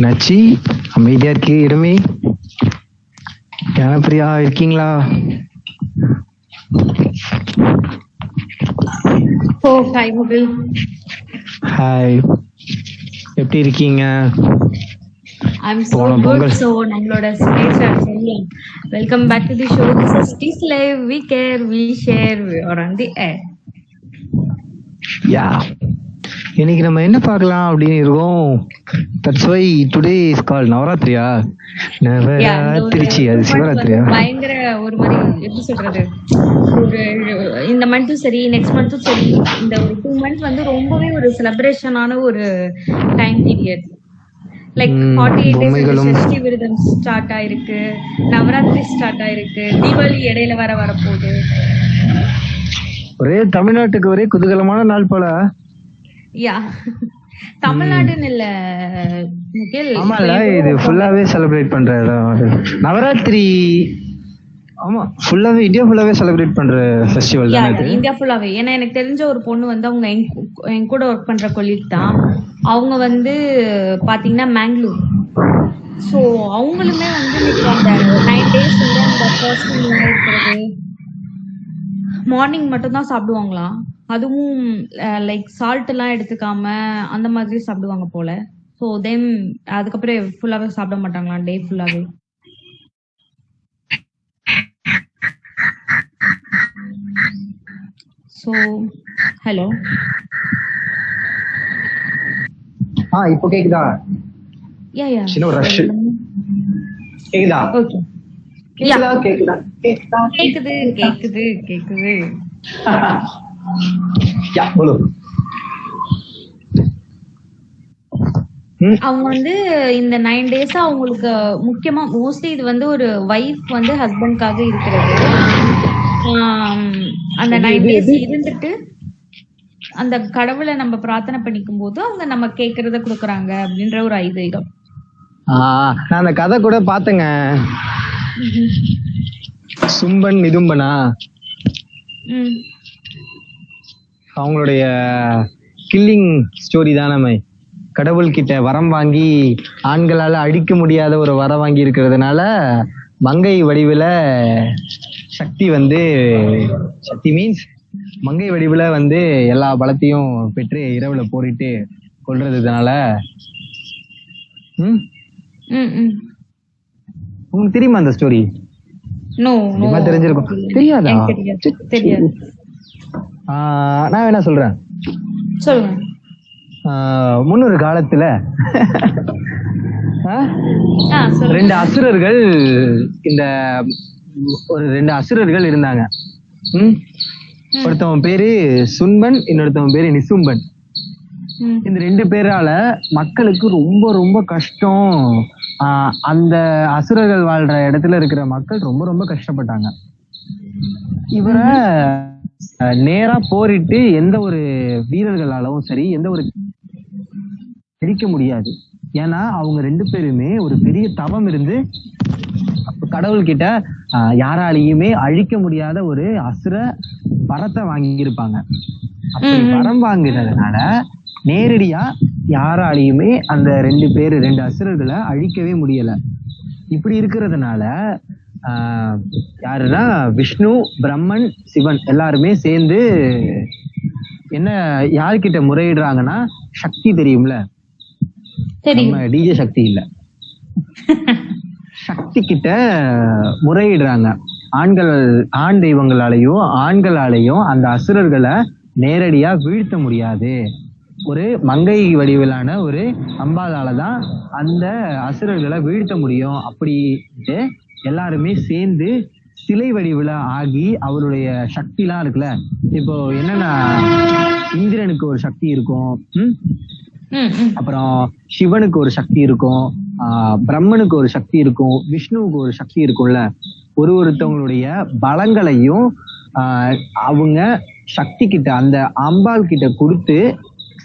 நச்சி அமைதியா இருக்கு இடமே. ஞானப்பிரியா இருக்கீங்களா? ஓ ஹாய் முகில். ஹாய், எப்படி இருக்கீங்க? ஐம் so போன good. பொங்கல் So நம்மளோட ஸ்டேஜ் சொல்லலாம். Welcome back to the show. This is டீஸ் live. We care, we share, we are on the air. Yeah, இன்னைக்கு நம்ம என்ன பார்க்கலாம் அப்படின்னு இருக்கோம். That's why today is call நவராத்திரியா? நவராத்திரிச்சி, அது சிவராத்திரியா? பயங்கர ஒரு மாதிரி எப்படி சொல்றது, ஒரு இந்த மந்த்தும் சரி நெக்ஸ்ட் மந்த்தும் சரி, இந்த ஒரு 2 months வந்து ரொம்பவே ஒரு செலிப்ரேஷனான ஒரு time period. Like 48 days Sashti விரதம் ஸ்டார்ட் ஆயிருக்கு, நவராத்திரி ஸ்டார்ட் ஆயிருக்கு, தீபாவளி இடையில வரப்போகுது. ஒரே தமிழ்நாட்டுக்கு ஒரே குதூகலமான நாள் போல. யா, தமிழ்நாடுன்னு இல்ல முகில், ஆமால, இது ஃபுல்லாவே செலிப்ரேட் பண்ற இடம் அது. நவராத்திரி ஆமா, ஃபுல்லாவே இந்தியா ஃபுல்லாவே செலிப்ரேட் பண்ற ஃபெஸ்டிவல் தான் இது. இந்தியா ஃபுல்லாவே. ஏன்னா எனக்கு தெரிஞ்ச ஒரு பொண்ணு வந்து அவங்க என் கூட ஒர்க் பண்ற கொலீக் தான். அவங்க வந்து பாத்தீங்கன்னா மேங்களூர். ஸோ அவங்களுமே வந்து அந்த 9 days வந்து அந்த ஃபாஸ்டிங் இருக்கிறது, மார்னிங் மட்டும் தான் சாப்பிடுவாங்களாம். அதுவும் லைக் சால்ட் எல்லாம் எடுத்துக்காம அந்த மாதிரி சாப்பிடுவாங்க போல. ஸோ தென் அதுக்கப்புறம் ஃபுல்லாவே சாப்பிட மாட்டாங்களாம் டே ஃபுல்லாவே. ஸோ ஹலோ, இப்போ கேக்குதா? யா யா சின்ன ஒரு ரஷ் கேக்குதா? ஓகே, கேக்குதா? கேக்குதா? கேக்குதா? கேக்குது கேக்குது கேக்குது. யா போலோ. அவங்க வந்து இந்த 9 days அவங்களுக்கு முக்கியமா மோஸ்ட்லி இது வந்து ஒரு வைஃப் வந்து ஹஸ்பண்ட்காக இருக்கிறது. அந்த 9 days இருந்துட்டு அந்த கடவுளை நம்ம பிரார்த்தனை பண்ணிக்கும் போது அவங்க நம்ம கேக்குறத கொடுக்குறாங்க அப்படின்ற ஒரு ஐதீகம். நான் அந்த கதை கூட பாத்தேங்க. சும்பன் நிதும்பனா அவங்களுடைய கில்லிங் ஸ்டோரி தானே. கடவுள் கிட்ட வரம் வாங்கி ஆண்களால அடிக்க முடியாத ஒரு வரம் வாங்கி இருக்கிறதுனால மங்கை வடிவுல சக்தி வந்து, சக்தி மீன்ஸ் மங்கை வடிவுல வந்து எல்லா பலத்தையும் பெற்று இரவுல போரிட்டு கொள்றதுனால. உங்களுக்கு தெரியுமா அந்த ஸ்டோரி? தெரிஞ்சிருக்கும். தெரியாதா? தெரியாது. நான் என்ன சொல்றேன் சொல்லுங்க. முன்னொரு காலத்துல 2 அசுரர்கள், இந்த ஒரு 2 அசுரர்கள் இருந்தாங்க. ஒருத்தவன் பேரு சுன்பன், இன்னொருத்தவன் பேரு நிசும்பன். இந்த 2 பேரால மக்களுக்கு ரொம்ப ரொம்ப கஷ்டம். அந்த அசுரர்கள் வாழ்ற இடத்துல இருக்கிற மக்கள் ரொம்ப ரொம்ப கஷ்டப்பட்டாங்க. இவரை நேரா போரிட்டு எந்த ஒரு வீரர்களாலும் சரி எந்த ஒரு பிடிக்க முடியாது. ஏன்னா அவங்க 2 பேருமே ஒரு பெரிய தவம் இருந்து கடவுள் கிட்ட யாராலையுமே அழிக்க முடியாத ஒரு அசுர வரத்தை வாங்கியிருப்பாங்க. அப்படி வரம் வாங்கினதுனால நேரடியா யாராலையுமே அந்த 2 அசுரர்களை அழிக்கவே முடியல. இப்படி இருக்கிறதுனால யாருன்னா விஷ்ணு, பிரம்மன், சிவன் எல்லாருமே சேர்ந்து என்ன யாருக்கிட்ட முறையிடுறாங்கன்னா, சக்தி தெரியும்ல, நம்ம டிஜே சக்தி இல்ல, சக்தி கிட்ட முறையிடுறாங்க. ஆண் தெய்வங்களாலையும் ஆண்களாலையும் அந்த அசுரர்களை நேரடியா வீழ்த்த முடியாது. ஒரு மங்கை வடிவிலான ஒரு அம்பாலாலதான் அந்த அசுரர்களை வீழ்த்த முடியும். அப்படின்ட்டு எல்லாருமே சேர்ந்து சிலை வடிவுல ஆகி அவருடைய சக்தி எல்லாம் இருக்குல்ல, இப்போ என்னன்னா இந்திரனுக்கு ஒரு சக்தி இருக்கும், அப்புறம் சிவனுக்கு ஒரு சக்தி இருக்கும், பிரம்மனுக்கு ஒரு சக்தி இருக்கும், விஷ்ணுவுக்கு ஒரு சக்தி இருக்கும்ல. ஒருத்தவங்களுடைய பலங்களையும் அவங்க சக்தி கிட்ட அந்த அம்பாள் கிட்ட கொடுத்து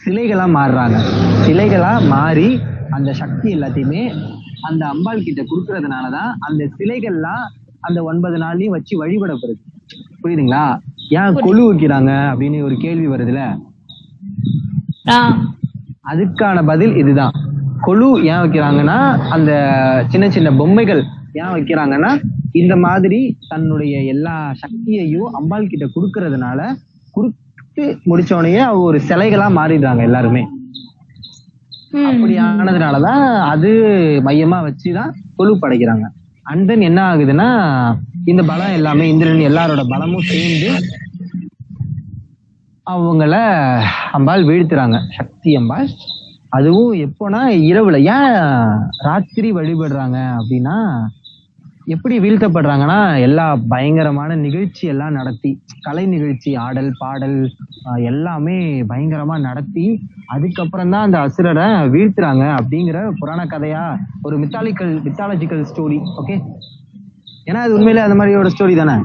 சிலைகளா மாறுறாங்க. சிலைகளா மாறி அந்த சக்தி எல்லாத்தையுமே அந்த அம்பாள் கிட்ட கொடுக்கறதுனாலதான் அந்த சிலைகள்லாம் அந்த 9 நாள்லயும் வச்சு வழிபடப்படுது. புரியுதுங்களா? ஏன் கொலு வைக்கிறாங்க அப்படின்னு ஒரு கேள்வி வருதுல, அதுக்கான பதில் இதுதான். கொலு ஏன் வைக்கிறாங்கன்னா, அந்த சின்ன சின்ன பொம்மைகள் ஏன் வைக்கிறாங்கன்னா, இந்த மாதிரி தன்னுடைய எல்லா சக்தியையும் அம்பாள் கிட்ட கொடுக்கறதுனால, கொடுத்து முடிச்ச உடனே அவங்க ஒரு சிலைகளா மாறிடுறாங்க எல்லாருமே. அப்படி ஆனதுனாலதான் அது மையமா வச்சுதான் கொலு படைக்கிறாங்க. அண்ட் தென் என்ன ஆகுதுன்னா, இந்த பலம் எல்லாமே இந்திரன் எல்லாரோட பலமும் சேர்ந்து அவங்கள அம்பாள் வீழ்த்துறாங்க, சக்தி அம்பாள். அதுவும் எப்போனா இரவுல. ஏன் ராத்திரி வழிபடுறாங்க அப்படின்னா, எப்படி வீழ்த்தப்படுறாங்கன்னா, எல்லா பயங்கரமான நிகழ்ச்சி எல்லாம் நடத்தி, கலை நிகழ்ச்சி, ஆடல் பாடல் எல்லாமே பயங்கரமா நடத்தி அதுக்கப்புறம் தான் அந்த அசுரரை வீழ்த்துறாங்க அப்படிங்கிற புராண கதையா, ஒரு மித்தாலஜிக்கல் ஸ்டோரி. ஓகே, ஏன்னா அது உண்மையிலே அந்த மாதிரி ஒரு ஸ்டோரி தானே.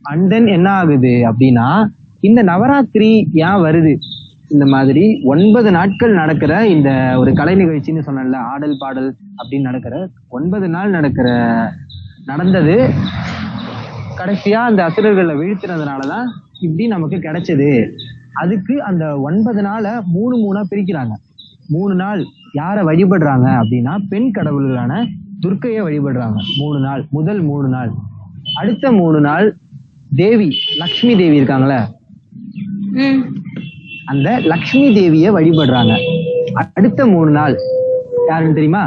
அண்ட் தென் என்ன ஆகுது அப்படின்னா, இந்த நவராத்திரி ஏன் வருது, இந்த மாதிரி 9 நாட்கள் நடக்கிற இந்த ஒரு கலை நிகழ்ச்சின்னு சொன்னல, ஆடல் பாடல் அப்படின்னு நடக்கிற 9 நாள் நடந்தது கடைசியா அந்த அசுரர்களை வீழ்த்தினதுனாலதான் இப்படி நமக்கு கிடைச்சது. அதுக்கு அந்த 9 நாளை 3 பிரிக்கிறாங்க. 3 நாள் யார வழிபடுறாங்க அப்படின்னா, பெண் கடவுள்களான துர்க்கைய வழிபடுறாங்க 3 நாள். முதல் 3 நாள். அடுத்த 3 நாள் தேவி லக்ஷ்மி தேவி இருக்காங்களே, அந்த லக்ஷ்மி தேவிய வழிபடுறாங்க. அடுத்த 3 நாள் யாருன்னு தெரியுமா?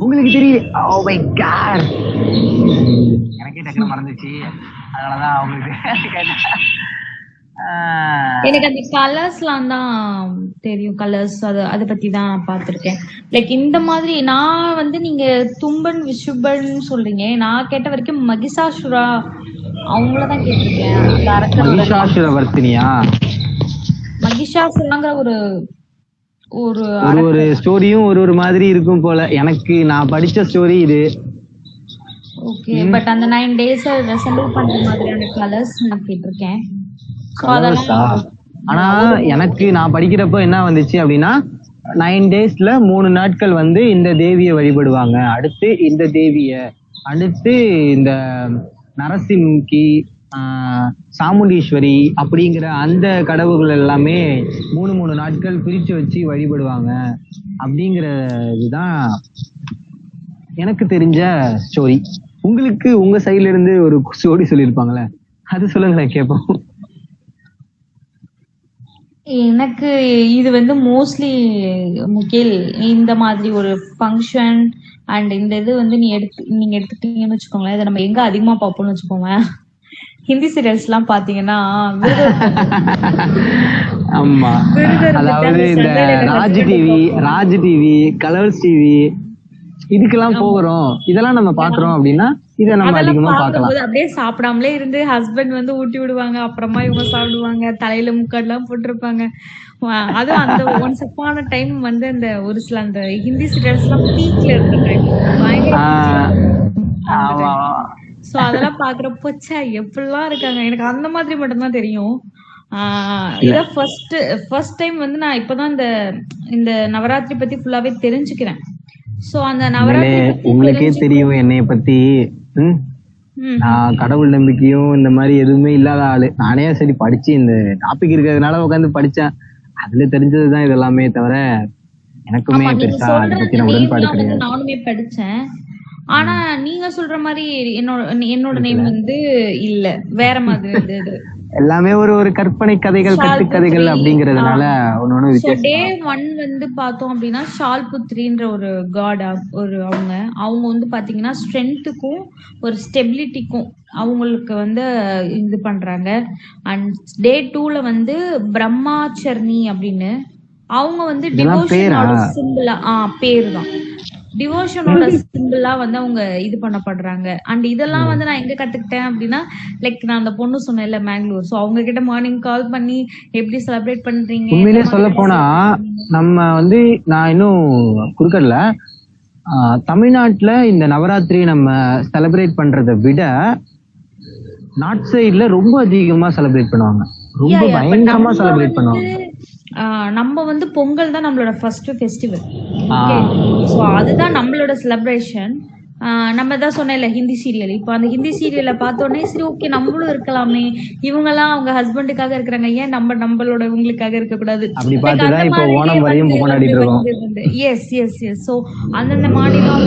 உங்களுக்கு தெரியும்? ஓ மை காட், எனக்கே டக்குனு மறந்துச்சு, அதனாலதான் அவங்களுக்கு எனக்கு அந்த கலர்ஸ்லாம் தான் தெரியும். கலர்ஸ் அதை பத்தி தான் பார்த்திருக்கேன். லைக் இந்த மாதிரி நான் வந்து நீங்க தும்பன் விஷுபன் சொல்றீங்க, நான் கேட்ட வரைக்கும் மகிஷாசுரா அவங்களதான் கேட்டிருக்கேன். மகிஷாசுரவர்த்தினியா, மகிஷாசுராங்கிற ஒரு ஒரு ஒரு ஸ்டோரியும் ஒரு மாதிரி இருக்கும் போல. எனக்கு நான் படிச்ச ஸ்டோரி இது. ஓகே, பட் அந்த 9 days ரெசெம்பிள் பண்ற மாதிரியான கலர்ஸ் நான் கேட்டிருக்கேன். ஆனா எனக்கு நான் படிக்கிறப்போ என்ன வந்துச்சு அப்படின்னா, 9 daysல 3 நாட்கள் வந்து இந்த தேவியை வழிபடுவாங்க, அடுத்து இந்த தேவிய, அடுத்து இந்த நரசிம்கி, சாமுண்டீஸ்வரி அப்படிங்கிற அந்த கடவுள்கள் எல்லாமே 3 நாட்கள் பிரிச்சு வச்சு வழிபடுவாங்க அப்படிங்கறதுதான் எனக்கு தெரிஞ்ச ஸ்டோரி. உங்களுக்கு உங்க சைட்ல இருந்து ஒரு ஸ்டோரி சொல்லியிருப்பாங்களே, அது சொல்லுங்களேன் கேட்போம். எனக்கு இது வந்து மோஸ்ட்லி முகில், இந்த மாதிரி ஒரு ஃபங்க்ஷன் அண்ட் இந்த இது வந்து நீங்க எடுத்துக்கிட்டீங்கன்னு வச்சுக்கோங்களேன், இதை நம்ம எங்க அதிகமா பார்ப்போம்னு வச்சுக்கோங்க, ஹிந்தி சீரியல்ஸ் எல்லாம் பாத்தீங்கன்னா, ஆமா, அதாவது இந்த ராஜ் டிவி, கலர்ஸ் டிவி இதுக்கெல்லாம் போகிறோம், இதெல்லாம் நம்ம பாக்குறோம் அப்படின்னா இதை நம்ம அதிகமா பார்க்கலாம். அப்படியே சாப்பிடாமலே இருந்து ஹஸ்பண்ட் வந்து ஊட்டி விடுவாங்க, அப்புறமா இவங்க சாப்பிடுவாங்க, தலையில முக்காடுலாம் போட்டிருப்பாங்க. அதுவும் அந்த ஒன்ஸ் அப்பான டைம் வந்து அந்த ஒரு சில அந்த ஹிந்தி சீரியல்ஸ் எல்லாம் பீக்ல இருக்க டைம், சோ அதெல்லாம் பாக்குறப்போ எப்படிலாம் இருக்காங்க. எனக்கு அந்த மாதிரி மட்டும்தான் தெரியும். இதான் ஃபர்ஸ்ட் டைம் வந்து நான் இப்பதான் இந்த நவராத்திரி பத்தி ஃபுல்லாவே தெரிஞ்சுக்கிறேன். சோ அந்த நவராத்திரி உங்களுக்கே தெரியும் என்னைய பத்தி, நான் கடவுள் நம்பிக்கையும் இந்த மாதிரி எதுவுமே இல்லாத ஆளு. நானே சரி படிச்சு இந்த டாபிக் இருக்கிறதுனால உட்காந்து படிச்சேன், அதுல தெரிஞ்சதுதான் இது எல்லாமே, தவிர எனக்குமே பெருசா அதை பத்தி உடன்பாடு கிடையாது. நானுமே படிச்சேன். ஆனா நீங்க சொல்ற மாதிரி என்னோட நேம் வந்து இல்ல, வேற மாதிரி இருந்தது. எல்லாமே ஒரு கற்பனை கதைகள், கட்டுக்கதைகள் அப்படிங்கறதுனால ஒன்னொன்னு வித்தியாசம். டே 1 வந்து பார்த்தோம் அப்படின்னா ஷால்புத்ரின்ற ஒரு காட், அவங்க வந்து பாத்தீங்கன்னா ஸ்ட்ரென்த்துக்கும் ஒரு ஸ்டெபிலிட்டிக்கும் அவங்களுக்கு வந்து இது பண்றாங்க. அண்ட் டே 2ல வந்து பிரம்மாச்சர்னி அப்படின்னு அவங்க வந்து டிவோஷனோட சிம்பிளா பேரு தான், டிவோஷனோட சிம்பிளா வந்து அவங்க இது பண்ணப்படுறாங்க. அண்ட் இதெல்லாம் வந்து நான் எங்க கத்துக்கிட்டேன் அப்படின்னா, லைக் நான் அந்த பொண்ணு சொன்னேன்ல மேங்களூர், சோ அவங்க கிட்ட மார்னிங் கால் பண்ணி எப்படி செலிப்ரேட் பண்றீங்க. உண்மையிலே சொல்ல போனா நம்ம வந்து நான் இன்னும் குறுக்கல, தமிழ்நாட்டுல இந்த நவராத்திரி நம்ம செலிப்ரேட் பண்றதை விட நார்த் சைட்ல ரொம்ப அதிகமா செலிப்ரேட் பண்ணுவாங்க, ரொம்ப பயங்கரமா செலிப்ரேட் பண்ணுவாங்க. நம்ம வந்து பொங்கல் தான் நம்மளோட ஃபர்ஸ்ட் ஃபெஸ்டிவல், ஓகே, சோ அதுதான் நம்மளோட செலிப்ரேஷன். நம்ம தான் சொன்னேன்ல ஹிந்தி சீரியல். இப்போ அந்த ஹிந்தி சீரியலை பார்த்தோன்னே சரி ஓகே நம்மளும் இருக்கலாமே, இவங்கெல்லாம் அவங்க ஹஸ்பண்டுக்காக இருக்கிறாங்க, ஏன் நம்மளோட இவங்களுக்காக இருக்கக்கூடாது. அப்படி பார்த்துதான் இப்போ ஓணம் வரையும் கொண்டாடிட்டு இருக்கோம். S S S. ஸோ அந்தந்த மாநிலம்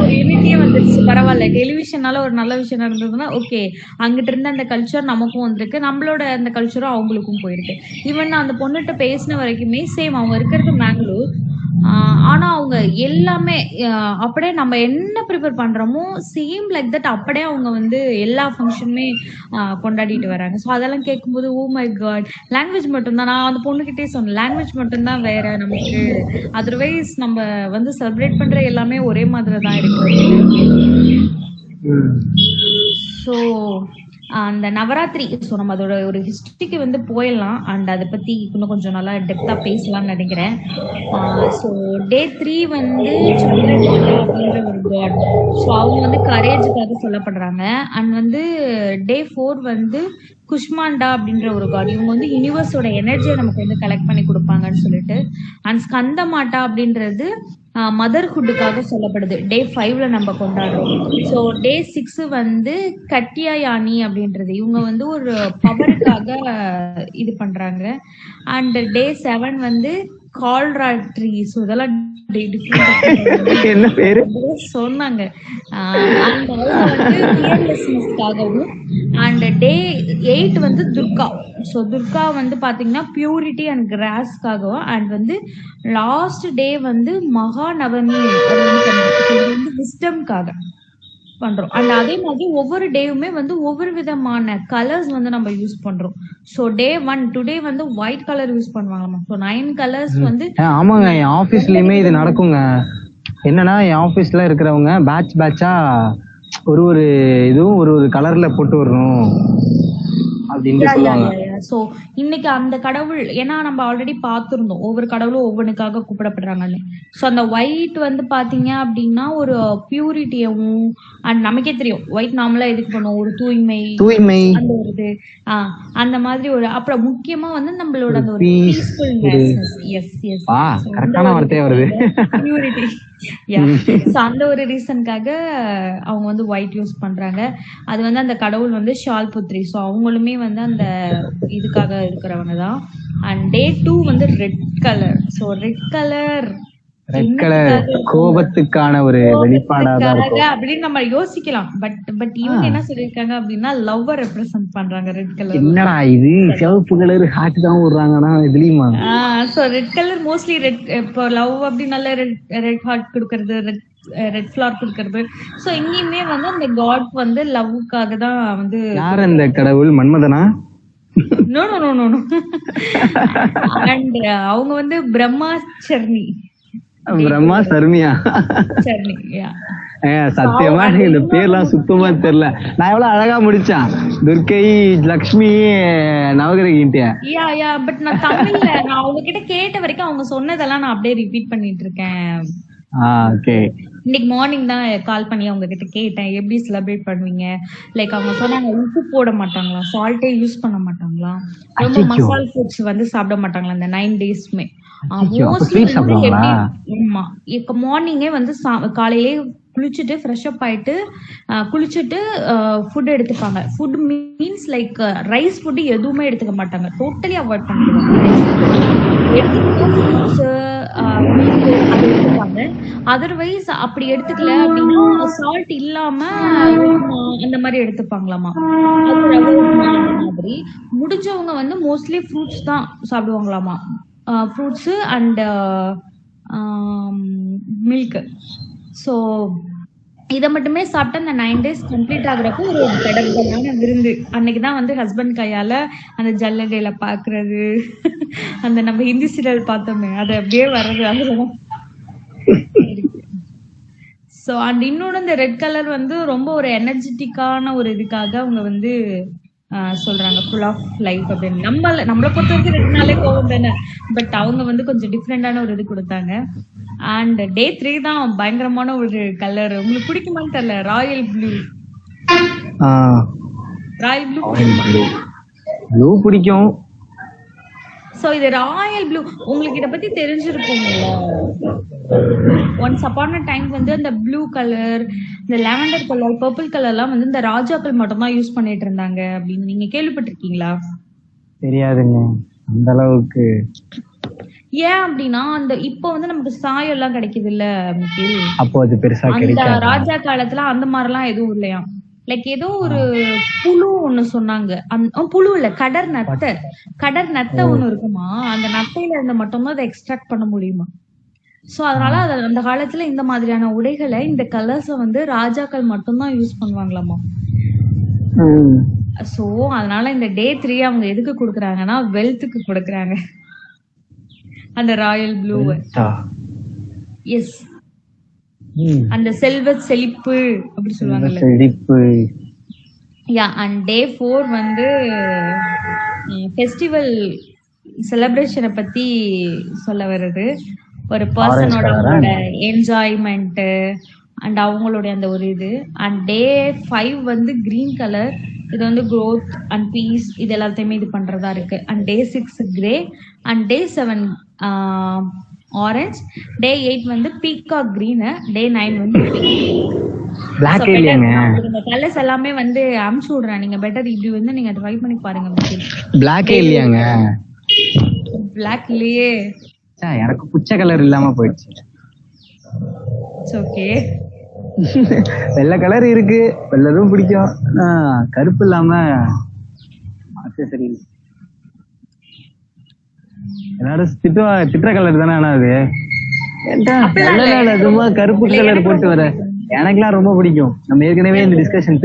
ஒரு யூனிட்டியே வந்துருச்சு. பரவாயில்ல, டெலிவிஷனால ஒரு நல்ல விஷயம் நடந்ததுன்னா ஓகே, அங்கிட்ட இருந்த அந்த கல்ச்சர் நமக்கும் வந்திருக்கு, நம்மளோட அந்த கல்ச்சரும் அவங்களுக்கும் போயிருக்கு. ஈவன் நான் அந்த பொண்ணுகிட்ட பேசின வரைக்குமே சேம், அவங்க இருக்கிறது மேங்களூர். ஆனா அவங்க எல்லாமே அப்படியே நம்ம என்ன ப்ரிப்பேர் பண்றோமோ சேம் லைக் தட் அப்படியே அவங்க வந்து எல்லா ஃபங்க்ஷனுமே கொண்டாடிட்டு வராங்க. ஸோ அதெல்லாம் கேட்கும்போது ஓ மை காட், லாங்குவேஜ் மட்டும்தான். நான் அந்த பொண்ணுகிட்டே சொன்னேன், லாங்குவேஜ் மட்டும்தான் வேற நமக்கு, அதர்வைஸ் நம்ம வந்து செலிப்ரேட் பண்ற எல்லாமே ஒரே மாதிரி தான் இருக்கு. ஸோ அந்த நவராத்திரி, ஸோ நம்ம அதோட ஒரு ஹிஸ்டரிக்கு வந்து போயிடலாம் அண்ட் அதை பத்தி இன்னும் கொஞ்சம் நல்லா டெப்தா பேசலாம்னு நினைக்கிறேன். ஸோ டே 3 வந்து சந்திரமாதா அப்படின்ற ஒரு காட். ஸோ அவங்க வந்து கரேஜுக்காக சொல்லப்படுறாங்க. அண்ட் வந்து டே 4 வந்து குஷ்மாண்டா அப்படின்ற ஒரு காட். இவங்க வந்து யூனிவர்ஸோட எனர்ஜியை நமக்கு வந்து கலெக்ட் பண்ணி கொடுப்பாங்கன்னு சொல்லிட்டு. அண்ட் ஸ்கந்தமாட்டா அப்படின்றது மதர்ஹுட்டுக்காக சொல்லப்படுது. டே 5ல நம்ம கொண்டாடுறோம். ஸோ டே 6 வந்து கட்டியாயானி அப்படின்றது, இவங்க வந்து ஒரு பவருக்காக இது பண்றாங்க. அண்ட் டே 7 வந்து கால்ராட்ரி. ஸோ இதெல்லாம் என்ன பேரு சொன்னாங்க. ஃபியர்லெஸ்னஸ்க்காகவும். அண்ட் டே 8 வந்து துர்கா. ஸோ துர்கா வந்து பாத்தீங்கன்னா பியூரிட்டி அண்ட் கிராஸ்க்காகவும். அண்ட் வந்து லாஸ்ட் டே வந்து மகாநவமி வந்து விஸ்டம்காக பண்றோம். அண்ட் அதே மாதிரி ஒவ்வொரு டேவுமே வந்து ஒவ்வொரு விதமான கலர்ஸ் வந்து நம்ம யூஸ் பண்றோம். ஸோ டே 1 டுடே வந்து ஒயிட் கலர் யூஸ் பண்ணுவாங்கம்மா. ஸோ 9 கலர்ஸ் வந்து ஆமாங்க, என் ஆபீஸ்லயுமே இது நடக்குங்க. என்னன்னா என் ஆபீஸ்ல இருக்கிறவங்க பேட்சா ஒரு இதுவும் ஒரு கலர்ல போட்டு வரணும் அப்படின்னு சொல்லுவாங்க. சோ இன்னைக்கு அந்த கடவுள், ஏன்னா நம்ம ஆல்ரெடி பார்த்திருந்தோம் ஒவ்வொரு கடவுளும் ஒவ்வொன்றுக்காக கூப்பிடப்படுறாங்கன்னு. சோ அந்த ஒயிட் வந்து பாத்தீங்க அப்படின்னா ஒரு பியூரிட்டியும், அண்ட் நமக்கே தெரியும் ஒயிட் நார்மலா எதுக்கு பண்ணுவோம், ஒரு தூய்மை அந்த ஒரு இது அந்த மாதிரி ஒரு. அப்புறம் முக்கியமா வந்து நம்மளோட அந்த ஒரு பீஸ்ஃபுல்னஸ். எஸ் எஸ், கரெக்டான வார்த்தை வருது, பியூரிட்டி. சோ அந்த ஒரு ரீசனுக்காக அவங்க வந்து ஒயிட் யூஸ் பண்றாங்க. அது வந்து அந்த கடவுள் வந்து ஷால்புத்ரி. சோ அவங்களுமே வந்து அந்த இதுக்காக இருக்கிறவங்க தான். அண்ட் டே 2 வந்து red colour. So red colour கோபத்துக்கான ஒரு வெளிப்பாடாக அப்படின்னு நம்ம யோசிக்கலாம். பட் இவங்க என்ன சொல்லிருக்காங்க அப்படின்னா லவ் ரெப்ரசன்ட் பண்றாங்க ரெட் கலர். என்னடா இது சிவப்பு கலர் ஹார்ட் தான் விடுறாங்கன்னா இதுலயுமா? So red colour mostly red, இப்போ லவ் அப்படினால ரெட் ஹார்ட் கொடுக்கறது, ரெட் ஃபிளவர் கொடுக்கறது. சோ எங்கேயுமே வந்து அந்த காட் வந்து லவ்வுக்காக தான் வந்து. யார் அந்த கடவுள், மன்மதனா? No no no no. And அவங்க வந்து பிரம்மாச்சர்ணி. பிரம்மா சர்மியா? சத்தியமா இந்த பேர்லாம் சுத்தமா தெரியல. நான் எவ்வளவு அழகா முடிச்சேன், துர்க்கை, லக்ஷ்மி, நவகிரகின்ட்டியா. பட் நான் தமிழ்ல நான் அவங்க கிட்ட கேட்ட வரைக்கும் அவங்க சொன்னதெல்லாம் நான் அப்படியே ரிப்பீட் பண்ணிட்டு இருக்கேன். இன்னைக்கு மார்னிங் தான் கால் பண்ணி அவங்க கிட்ட கேட்டேன் எப்படி செலிப்ரேட் பண்ணுவீங்க. லைக் அவங்க சொன்னாங்க உப்பு போட மாட்டாங்களா, சால்ட்டே யூஸ் பண்ண மாட்டாங்களா, ரொம்ப மசாலா ஃபுட்ஸ் வந்து சாப்பிட மாட்டாங்களா இந்த 9 டேஸ்மே. மார்னிங்கே வந்து காலையிலே குளிச்சுட்டு ஃப்ரெஷ் அப் ஆயிட்டு குளிச்சுட்டு ஃபுட் எடுத்துப்பாங்க. Food means like rice food எதுவுமே எடுத்துக்க மாட்டாங்க, டோட்டலி அவாய்ட் பண்ணிடுவாங்க. எடுத்துப்பாங்க. அதர்வைஸ் அப்படி எடுத்துக்கல அப்படின்னா சால்ட் இல்லாம அந்த மாதிரி எடுத்துப்பாங்களாமா. மாதிரி முடிஞ்சவங்க வந்து மோஸ்ட்லி ஃப்ரூட்ஸ் தான் சாப்பிடுவாங்களாமா. Fruits and milk. ஸோ இதை மட்டுமே சாப்பிட்டு அந்த 9 days கம்ப்ளீட் ஆகுறப்போ ஒரு கடவுளான விருந்து. அன்னைக்குதான் வந்து ஹஸ்பண்ட் கையால அந்த ஜல்லடையில பாக்குறது, அந்த நம்ம ஹிந்தி சீரியல் பார்த்தோமே அது அப்படியே வர்றது அதுலதான். ஸோ அண்ட் இன்னொன்று இந்த ரெட் கலர் வந்து ரொம்ப ஒரு எனர்ஜெட்டிக்கான ஒரு இதுக்காக அவங்க வந்து சொல்றாங்க ஃபுல் ஆஃப் லைஃப் அப்படின்னு. நம்மளை பொறுத்த வரைக்கும் 2 நாளே கோவம் தானே, பட் அவங்க வந்து கொஞ்சம் டிஃப்ரெண்டான ஒரு இது கொடுத்தாங்க. அண்ட் டே 3 தான் பயங்கரமான ஒரு கலர். உங்களுக்கு பிடிக்குமான்னு தெரியல, ராயல் ப்ளூ. ராயல் ப்ளூ பிடிக்கும். சோ இது ராயல் ப்ளூ. உங்களுக்கு இத பத்தி தெரிஞ்சிருக்கும்ல. ஒன்ஸ் அப்பான் அ டைம் வந்து அந்த ப்ளூ கலர், இந்த லாவெண்டர் கலர், பர்பிள் கலர்லாம் வந்து இந்த ராஜாக்கள் மட்டும் தான் யூஸ் பண்ணிட்டு இருந்தாங்க அப்படின்னு நீங்க கேள்விப்பட்டிருக்கீங்களா? தெரியாதுங்க அந்த அளவுக்கு. ஏன் அப்படின்னா அந்த இப்போ வந்து நமக்கு சாயம் எல்லாம் கிடைக்குது இல்ல மிகில், அப்போ அது பெருசா அந்த கிடைக்காது. ராஜா காலத்துல அந்த மாதிரிலாம் எதுவும் இல்லையா. லைக் ஏதோ ஒரு புழு ஒண்ணு சொன்னாங்க. புழு இல்ல, கடர் நத்தை ஒண்ணு இருக்குமா, அந்த நத்தையில இருந்து மட்டும்தான் அதை எக்ஸ்ட்ராக்ட் பண்ண முடியுமா. சோ அதனால அந்த காலத்துல இந்த மாதிரியான உடைகளை, இந்த கலர்ஸ வந்து ராஜாக்கள் மட்டும்தான் யூஸ் பண்ணுவாங்களாமா. சோ அதனால இந்த டே 3 அவங்க எதுக்கு கொடுக்குறாங்கன்னா வெல்த்துக்கு கொடுக்குறாங்க அந்த ராயல் ப்ளூ. எஸ், அந்த செல்வ செழிப்பு அப்படி சொல்லுவாங்கல்ல, செழிப்பு. யா. அண்ட் டே 4 வந்து ஃபெஸ்டிவல் செலிப்ரேஷனை பத்தி சொல்ல வருது. ஒரு பர்சனோட என்ஜாய்மெண்ட் அண்ட் அவங்களுடைய அந்த ஒரு இது. அண்ட் டே 5 வந்து கிரீன் கலர், இது வந்து growth அண்ட் பீஸ் இது எல்லாத்தையுமே இது பண்றதா இருக்கு. And day 6 grey, and day 7 orange, day 8 வந்து பீகாக் கிரீன், டே 9 வந்து பிளாக் இல்லையாங்க. இந்த கலர்ஸ் எல்லாமே வந்து அமுச்சு விடுறேன், நீங்க பெட்டர் இப்படி வந்து நீங்க ட்ரை பண்ணி பாருங்க. பிளாக் இல்லையாங்க. பிளாக் இல்லையே, எனக்கு புச்ச கலர் இல்லாம போயிடுச்சு. ஓகே. வெள்ளை கலர் இருக்கு, வெள்ளரும் பிடிக்கும், கருப்பு இல்லாம சரி. எல்லாரும் திட்டுற கலர் தானே. ஆனா அது சும்மா கருப்பு கலர் போட்டு வர எனக்குலாம் ரொம்ப பிடிக்கும். நம்ம ஏற்கனவே இந்த டிஸ்கஷன்